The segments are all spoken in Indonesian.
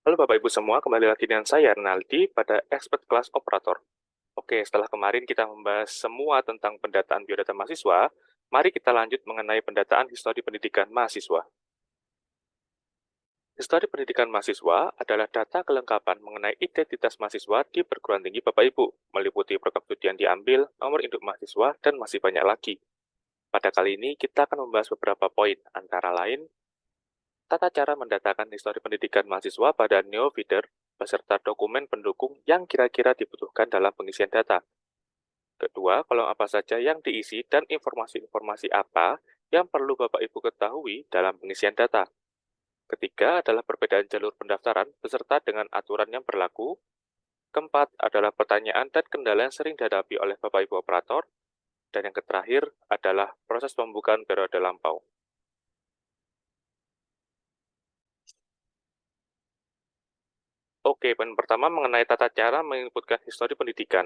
Halo Bapak Ibu semua, kembali lagi dengan saya Renaldi pada Expert Class Operator. Oke, setelah kemarin kita membahas semua tentang pendataan biodata mahasiswa, mari kita lanjut mengenai pendataan histori pendidikan mahasiswa. Histori pendidikan mahasiswa adalah data kelengkapan mengenai identitas mahasiswa di perguruan tinggi Bapak Ibu, meliputi program studi yang diambil, nomor induk mahasiswa, dan masih banyak lagi. Pada kali ini kita akan membahas beberapa poin, antara lain tata cara mendatakan histori pendidikan mahasiswa pada NeoFeeder beserta dokumen pendukung yang kira-kira dibutuhkan dalam pengisian data. Kedua, kolom apa saja yang diisi dan informasi-informasi apa yang perlu Bapak Ibu ketahui dalam pengisian data. Ketiga adalah perbedaan jalur pendaftaran beserta dengan aturan yang berlaku. Keempat adalah pertanyaan dan kendala yang sering dihadapi oleh Bapak Ibu operator. Dan yang terakhir adalah proses pembukaan periode lampau. Oke, poin pertama mengenai tata cara menginputkan histori pendidikan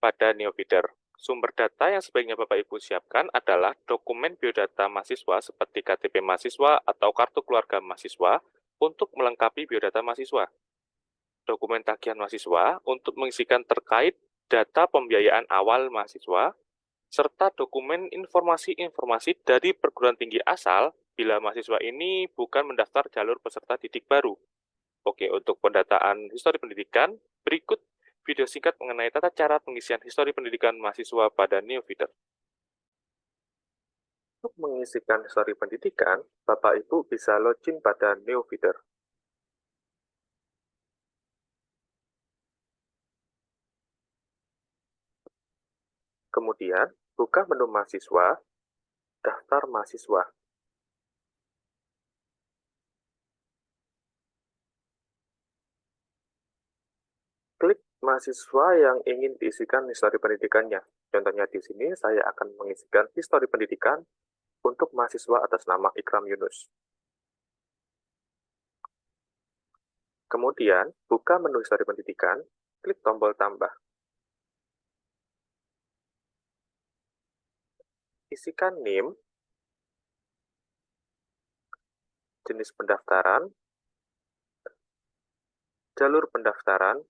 pada NeoFeeder. Sumber data yang sebaiknya Bapak Ibu siapkan adalah dokumen biodata mahasiswa seperti KTP mahasiswa atau kartu keluarga mahasiswa untuk melengkapi biodata mahasiswa. Dokumen tagihan mahasiswa untuk mengisikan terkait data pembiayaan awal mahasiswa, serta dokumen informasi-informasi dari perguruan tinggi asal bila mahasiswa ini bukan mendaftar jalur peserta didik baru. Oke, untuk pendataan histori pendidikan, berikut video singkat mengenai tata cara pengisian histori pendidikan mahasiswa pada NeoFeeder. Untuk mengisikan histori pendidikan, Bapak Ibu bisa login pada NeoFeeder. Kemudian, buka menu mahasiswa, daftar mahasiswa. Klik mahasiswa yang ingin diisikan histori pendidikannya. Contohnya di sini saya akan mengisikan histori pendidikan untuk mahasiswa atas nama Ikram Yunus. Kemudian, buka menu histori pendidikan, klik tombol tambah. Isikan NIM, jenis pendaftaran, jalur pendaftaran,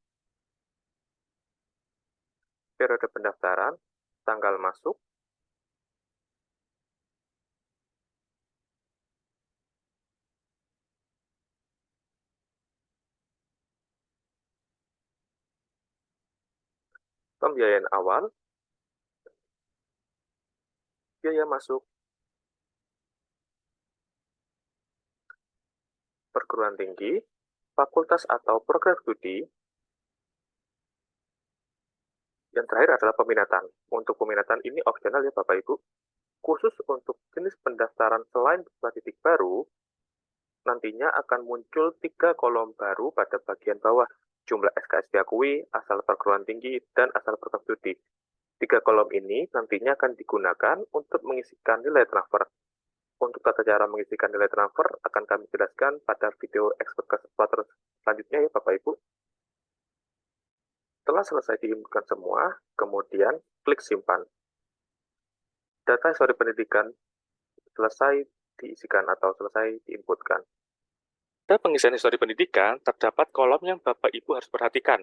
periode pendaftaran, tanggal masuk, pembiayaan awal, biaya masuk, perguruan tinggi, fakultas atau program studi. Yang terakhir adalah peminatan. Untuk peminatan ini opsional ya Bapak Ibu. Khusus untuk jenis pendaftaran selain peserta didik baru, nantinya akan muncul 3 kolom baru pada bagian bawah. Jumlah SKS diakui, asal perguruan tinggi, dan asal program studi. 3 kolom ini nantinya akan digunakan untuk mengisikan nilai transfer. Untuk tata cara mengisikan nilai transfer akan kami jelaskan pada video expert kesempatan selanjutnya ya Bapak Ibu. Setelah selesai diinputkan semua, kemudian klik simpan. Data histori pendidikan selesai diisikan atau selesai diinputkan. Pada pengisian histori pendidikan, terdapat kolom yang Bapak Ibu harus perhatikan.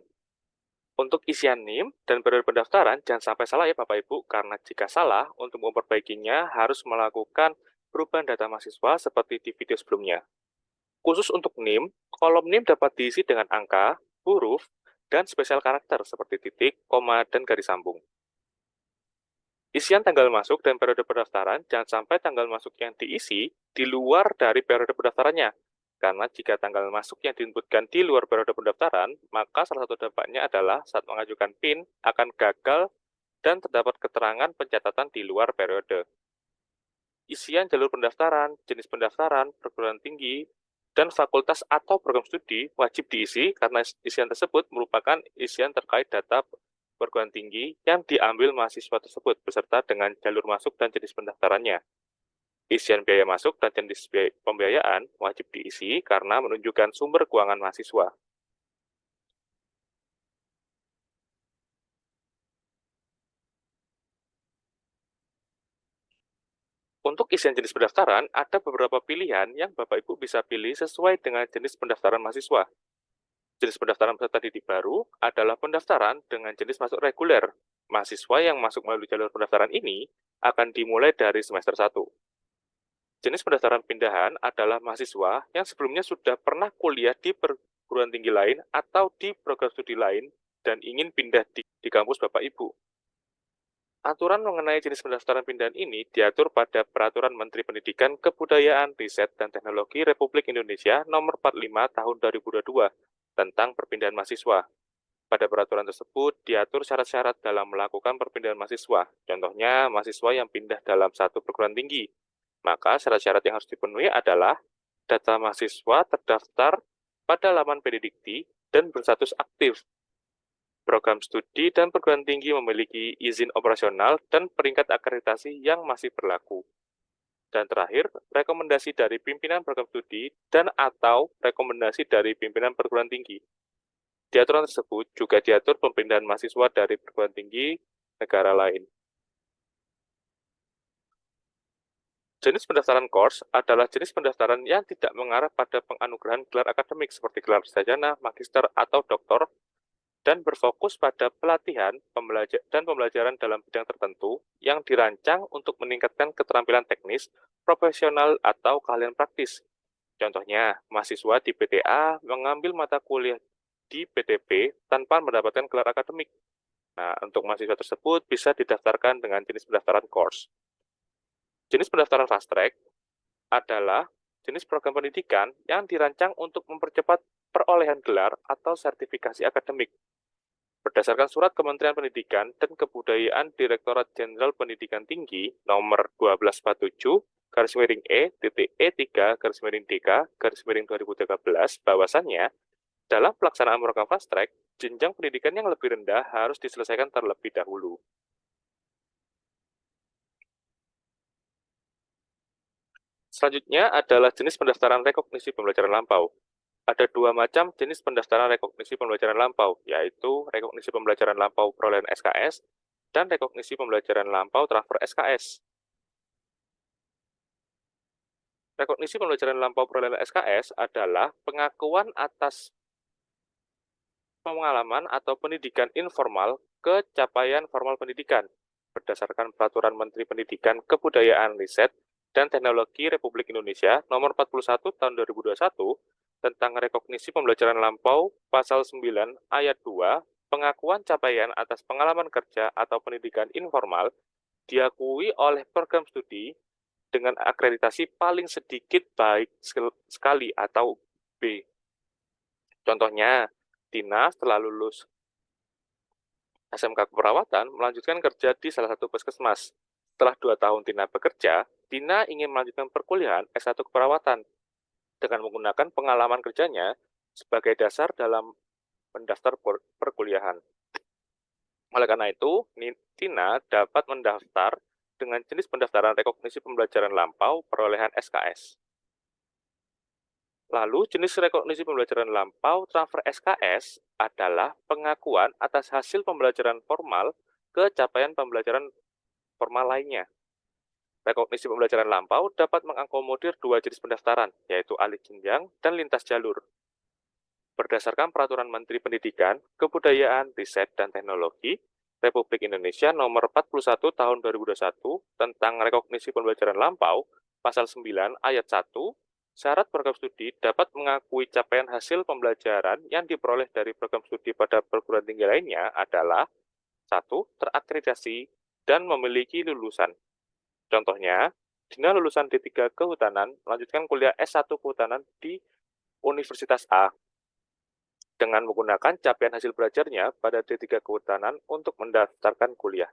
Untuk isian NIM dan periode pendaftaran, jangan sampai salah ya Bapak Ibu, karena jika salah, untuk memperbaikinya harus melakukan perubahan data mahasiswa seperti di video sebelumnya. Khusus untuk NIM, kolom NIM dapat diisi dengan angka, huruf, dan spesial karakter seperti titik, koma, dan garis sambung. Isian tanggal masuk dan periode pendaftaran, jangan sampai tanggal masuk yang diisi di luar dari periode pendaftarannya. Karena jika tanggal masuk yang diinputkan di luar periode pendaftaran, maka salah satu dampaknya adalah saat mengajukan PIN akan gagal dan terdapat keterangan pencatatan di luar periode. Isian jalur pendaftaran, jenis pendaftaran, perguruan tinggi, dan fakultas atau program studi wajib diisi karena isian tersebut merupakan isian terkait data perguruan tinggi yang diambil mahasiswa tersebut beserta dengan jalur masuk dan jenis pendaftarannya. Isian biaya masuk dan jenis pembiayaan wajib diisi karena menunjukkan sumber keuangan mahasiswa. Untuk isian jenis pendaftaran, ada beberapa pilihan yang Bapak Ibu bisa pilih sesuai dengan jenis pendaftaran mahasiswa. Jenis pendaftaran peserta didik baru adalah pendaftaran dengan jenis masuk reguler. Mahasiswa yang masuk melalui jalur pendaftaran ini akan dimulai dari semester 1. Jenis pendaftaran pindahan adalah mahasiswa yang sebelumnya sudah pernah kuliah di perguruan tinggi lain atau di program studi lain dan ingin pindah di kampus Bapak Ibu. Aturan mengenai jenis pendaftaran pindahan ini diatur pada Peraturan Menteri Pendidikan, Kebudayaan, Riset, dan Teknologi Republik Indonesia Nomor 45 Tahun 2022 tentang perpindahan mahasiswa. Pada peraturan tersebut diatur syarat-syarat dalam melakukan perpindahan mahasiswa. Contohnya, mahasiswa yang pindah dalam satu perguruan tinggi. Maka syarat-syarat yang harus dipenuhi adalah data mahasiswa terdaftar pada laman Pendikti dan berstatus aktif. Program studi dan perguruan tinggi memiliki izin operasional dan peringkat akreditasi yang masih berlaku. Dan terakhir, rekomendasi dari pimpinan program studi dan atau rekomendasi dari pimpinan perguruan tinggi. Di aturan tersebut juga diatur pemindahan mahasiswa dari perguruan tinggi negara lain. Jenis pendaftaran course adalah jenis pendaftaran yang tidak mengarah pada penganugerahan gelar akademik seperti gelar sarjana, magister, atau doktor, dan berfokus pada pelatihan dan pembelajaran dalam bidang tertentu yang dirancang untuk meningkatkan keterampilan teknis, profesional, atau keahlian praktis. Contohnya, mahasiswa di PTA mengambil mata kuliah di PTP tanpa mendapatkan gelar akademik. Nah, untuk mahasiswa tersebut bisa didaftarkan dengan jenis pendaftaran course. Jenis pendaftaran fast track adalah jenis program pendidikan yang dirancang untuk mempercepat perolehan gelar atau sertifikasi akademik. Berdasarkan surat Kementerian Pendidikan dan Kebudayaan Direktorat Jenderal Pendidikan Tinggi nomor 1247 E3/DK/2013 bahwasannya dalam pelaksanaan program fast track, jenjang pendidikan yang lebih rendah harus diselesaikan terlebih dahulu. Selanjutnya adalah jenis pendaftaran rekognisi pembelajaran lampau. Ada dua macam jenis pendaftaran rekognisi pembelajaran lampau, yaitu rekognisi pembelajaran lampau perolehan SKS dan rekognisi pembelajaran lampau transfer SKS. Rekognisi pembelajaran lampau perolehan SKS adalah pengakuan atas pengalaman atau pendidikan informal ke capaian formal pendidikan berdasarkan Peraturan Menteri Pendidikan, Kebudayaan, Riset, dan Teknologi Republik Indonesia Nomor 41 Tahun 2021 tentang rekognisi pembelajaran lampau Pasal 9 Ayat 2, pengakuan capaian atas pengalaman kerja atau pendidikan informal diakui oleh program studi dengan akreditasi paling sedikit baik sekali atau B. Contohnya, Tina setelah lulus SMK Keperawatan melanjutkan kerja di salah satu puskesmas. Setelah 2 tahun Tina bekerja, Tina ingin melanjutkan perkuliahan S1 Keperawatan dengan menggunakan pengalaman kerjanya sebagai dasar dalam mendaftar perkuliahan. Oleh karena itu, Tina dapat mendaftar dengan jenis pendaftaran rekognisi pembelajaran lampau perolehan SKS. Lalu, jenis rekognisi pembelajaran lampau transfer SKS adalah pengakuan atas hasil pembelajaran formal ke capaian pembelajaran formal lainnya. Rekognisi pembelajaran lampau dapat mengakomodir dua jenis pendaftaran, yaitu alih jenjang dan lintas jalur. Berdasarkan Peraturan Menteri Pendidikan, Kebudayaan, Riset, dan Teknologi Republik Indonesia Nomor 41 Tahun 2021 tentang rekognisi pembelajaran lampau, Pasal 9 Ayat 1, syarat program studi dapat mengakui capaian hasil pembelajaran yang diperoleh dari program studi pada perguruan tinggi lainnya adalah 1. Terakreditasi dan memiliki lulusan. Contohnya, Dina lulusan D3 Kehutanan melanjutkan kuliah S1 Kehutanan di Universitas A dengan menggunakan capaian hasil belajarnya pada D3 Kehutanan untuk mendaftarkan kuliah.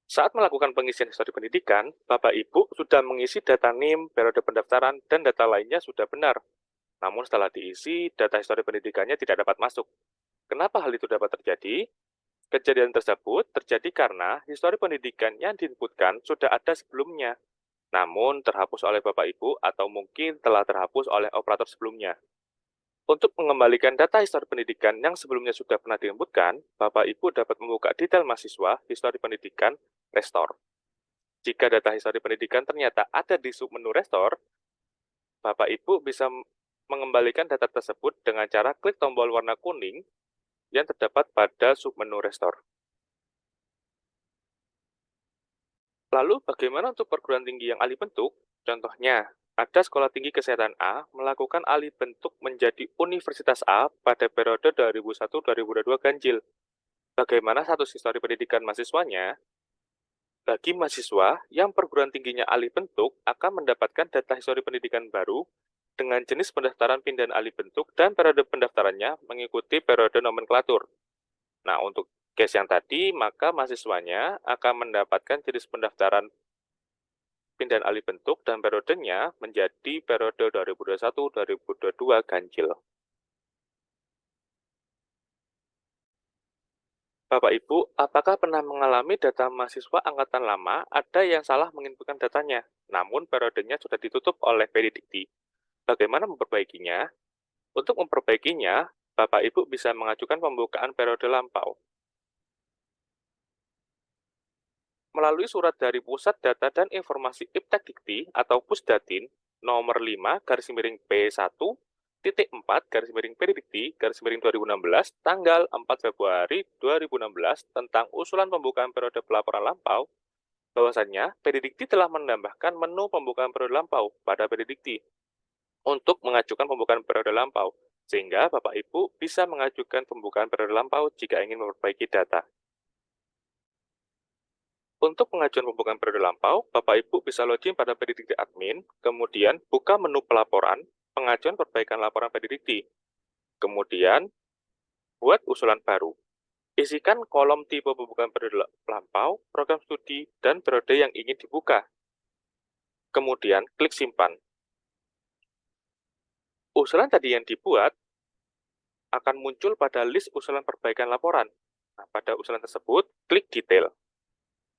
Saat melakukan pengisian histori pendidikan, Bapak Ibu sudah mengisi data NIM, periode pendaftaran, dan data lainnya sudah benar. Namun setelah diisi, data histori pendidikannya tidak dapat masuk. Kenapa hal itu dapat terjadi? Kejadian tersebut terjadi karena histori pendidikan yang diinputkan sudah ada sebelumnya, namun terhapus oleh Bapak Ibu atau mungkin telah terhapus oleh operator sebelumnya. Untuk mengembalikan data histori pendidikan yang sebelumnya sudah pernah diinputkan, Bapak Ibu dapat membuka detail mahasiswa histori pendidikan restore. Jika data histori pendidikan ternyata ada di submenu Restore, Bapak Ibu bisa mengembalikan data tersebut dengan cara klik tombol warna kuning yang terdapat pada submenu Restore. Lalu bagaimana untuk perguruan tinggi yang alih bentuk? Contohnya, ada Sekolah Tinggi Kesehatan A melakukan alih bentuk menjadi Universitas A pada periode 2001-2022 ganjil. Bagaimana status histori pendidikan mahasiswanya? Bagi mahasiswa yang perguruan tingginya alih bentuk akan mendapatkan data histori pendidikan baru dengan jenis pendaftaran pindahan alih bentuk dan periode pendaftarannya mengikuti periode nomenklatur. Nah, untuk case yang tadi, maka mahasiswanya akan mendapatkan jenis pendaftaran pindahan alih bentuk dan periodenya menjadi periode 2021-2022 ganjil. Bapak Ibu, apakah pernah mengalami data mahasiswa angkatan lama ada yang salah menginputkan datanya, namun periodenya sudah ditutup oleh Pedidikti? Bagaimana memperbaikinya? Untuk memperbaikinya, Bapak Ibu bisa mengajukan pembukaan periode lampau. Melalui surat dari Pusat Data dan Informasi Iptek Dikti atau Pusdatin nomor 5 garis miring P1 garis miring Pedidikti garis miring 2016 tanggal 4 Februari 2016 tentang usulan pembukaan periode pelaporan lampau, bahwasannya Pedidikti telah menambahkan menu pembukaan periode lampau pada Pedidikti untuk mengajukan pembukaan periode lampau, sehingga Bapak Ibu bisa mengajukan pembukaan periode lampau jika ingin memperbaiki data. Untuk pengajuan pembukaan periode lampau, Bapak Ibu bisa login pada Pedidikti Admin, kemudian buka menu pelaporan, pengajuan perbaikan laporan Pedidikti. Kemudian, buat usulan baru. Isikan kolom tipe pembukaan periode lampau, program studi, dan periode yang ingin dibuka. Kemudian, klik simpan. Usulan tadi yang dibuat akan muncul pada list usulan perbaikan laporan. Nah, pada usulan tersebut, klik detail.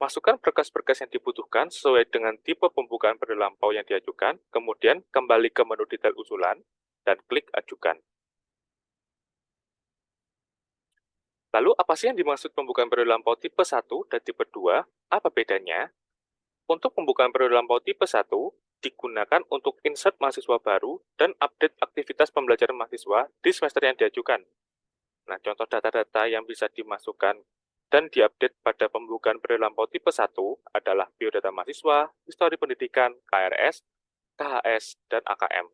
Masukkan berkas-berkas yang dibutuhkan sesuai dengan tipe pembukaan periode lampau yang diajukan, kemudian kembali ke menu detail usulan, dan klik ajukan. Lalu apa sih yang dimaksud pembukaan periode lampau tipe 1 dan tipe 2? Apa bedanya? Untuk pembukaan periode lampau tipe 1, digunakan untuk insert mahasiswa baru dan update aktivitas pembelajaran mahasiswa di semester yang diajukan. Nah, contoh data-data yang bisa dimasukkan dan diupdate pada pembukaan periode lampau tipe 1 adalah biodata mahasiswa, histori pendidikan, KRS, KHS, dan AKM.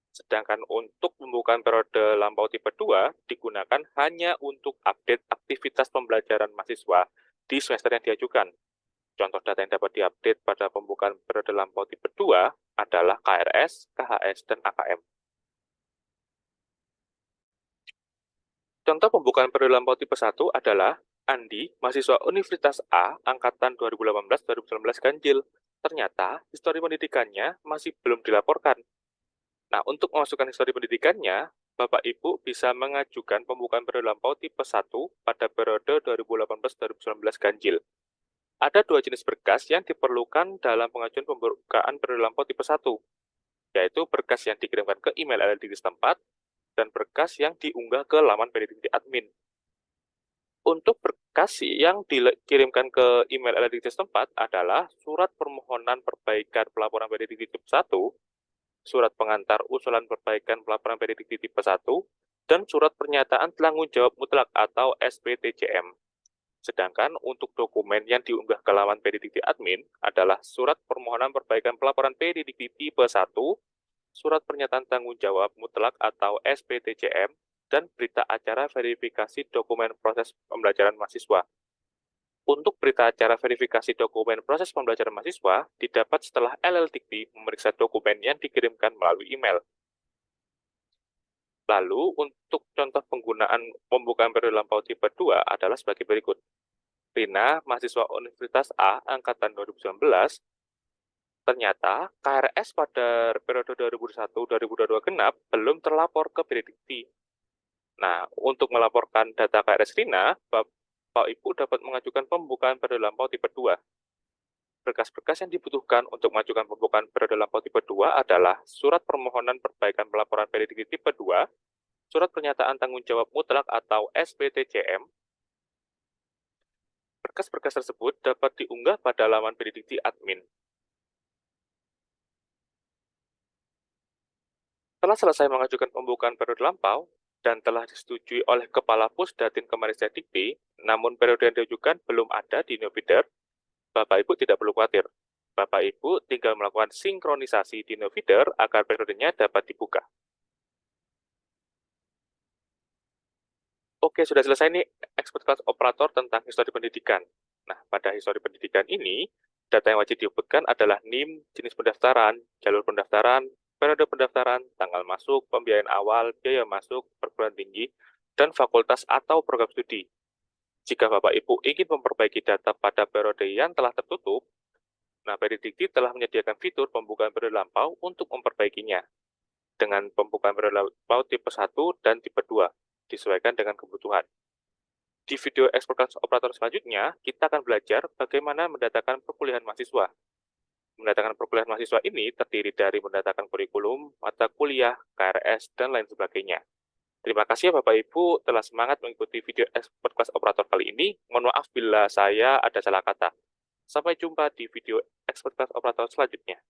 Sedangkan untuk pembukaan periode lampau tipe 2 digunakan hanya untuk update aktivitas pembelajaran mahasiswa di semester yang diajukan. Contoh data yang dapat diupdate pada pembukaan periode lampau tipe 2 adalah KRS, KHS, dan AKM. Contoh pembukaan periode lampau tipe 1 adalah Andi, mahasiswa Universitas A, angkatan 2018-2019 ganjil. Ternyata, histori pendidikannya masih belum dilaporkan. Nah, untuk memasukkan histori pendidikannya, Bapak Ibu bisa mengajukan pembukaan periode lampau tipe 1 pada periode 2018-2019 ganjil. Ada dua jenis berkas yang diperlukan dalam pengajuan pembukaan periode lampau tipe 1, yaitu berkas yang dikirimkan ke email LLDT setempat dan berkas yang diunggah ke laman Pedidikti Admin. Untuk berkas yang dikirimkan ke email LLDT setempat adalah surat permohonan perbaikan pelaporan Pedidikti tipe 1, surat pengantar usulan perbaikan pelaporan Pedidikti tipe 1, dan surat pernyataan tanggung jawab mutlak atau SPTJM. Sedangkan untuk dokumen yang diunggah ke laman Pedidikti Admin adalah surat permohonan perbaikan pelaporan Pedidikti tipe 1, surat pernyataan tanggung jawab mutlak atau SPTJM, dan berita acara verifikasi dokumen proses pembelajaran mahasiswa. Untuk berita acara verifikasi dokumen proses pembelajaran mahasiswa didapat setelah LLDikti memeriksa dokumen yang dikirimkan melalui email. Lalu, untuk contoh penggunaan pembukaan periode lampau tipe 2 adalah sebagai berikut. Rina, mahasiswa Universitas A, angkatan 2019, ternyata KRS pada periode 2001-2022 genap belum terlapor ke Pedidikti. Nah, untuk melaporkan data KRS Rina, Bapak Ibu dapat mengajukan pembukaan periode lampau tipe 2. Berkas-berkas yang dibutuhkan untuk mengajukan pembukaan periode lampau tipe 2 adalah surat permohonan perbaikan pelaporan Pedidikti tipe 2, surat pernyataan tanggung jawab mutlak atau SPTJM, Berkas-berkas tersebut dapat diunggah pada laman Benedikti admin. Setelah selesai mengajukan pembukaan periode lampau dan telah disetujui oleh Kepala Pusdatin Kemenristek-Dikti, namun periode yang diajukan belum ada di Novida, Bapak Ibu tidak perlu khawatir. Bapak Ibu tinggal melakukan sinkronisasi di Novida agar periodenya dapat dibuka. Oke, sudah selesai nih ekspert kelas operator tentang histori pendidikan. Nah, pada histori pendidikan ini, data yang wajib diinputkan adalah NIM, jenis pendaftaran, jalur pendaftaran, periode pendaftaran, tanggal masuk, pembiayaan awal, biaya masuk, perguruan tinggi, dan fakultas atau program studi. Jika Bapak Ibu ingin memperbaiki data pada periode yang telah tertutup, nah Benedikti telah menyediakan fitur pembukaan periode lampau untuk memperbaikinya dengan pembukaan periode lampau tipe 1 dan tipe 2, disesuaikan dengan kebutuhan. Di video eksploitasi operator selanjutnya, kita akan belajar bagaimana mendatakan perkuliahan mahasiswa. Mendatangkan perkuliahan mahasiswa ini terdiri dari mendatangkan kurikulum, mata kuliah, KRS, dan lain sebagainya. Terima kasih ya Bapak Ibu telah semangat mengikuti video expert kelas operator kali ini. Mohon maaf bila saya ada salah kata. Sampai jumpa di video expert kelas operator selanjutnya.